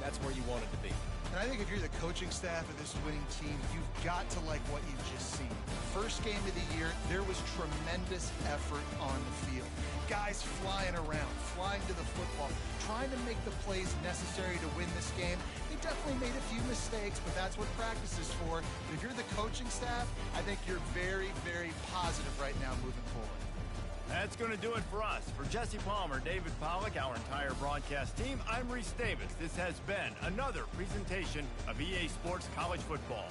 B: that's where you want it to be.
C: And I think if you're the coaching staff of this winning team, you've got to like what you've just seen. First game of the year, there was tremendous effort on the field. Guys flying around, flying to the football, trying to make the plays necessary to win this game. They definitely made a few mistakes, but that's what practice is for. But if you're the coaching staff, I think you're very, very positive right now moving forward.
A: That's going to do it for us. For Jesse Palmer, David Pollack, our entire broadcast team, I'm Reese Davis. This has been another presentation of EA Sports College Football.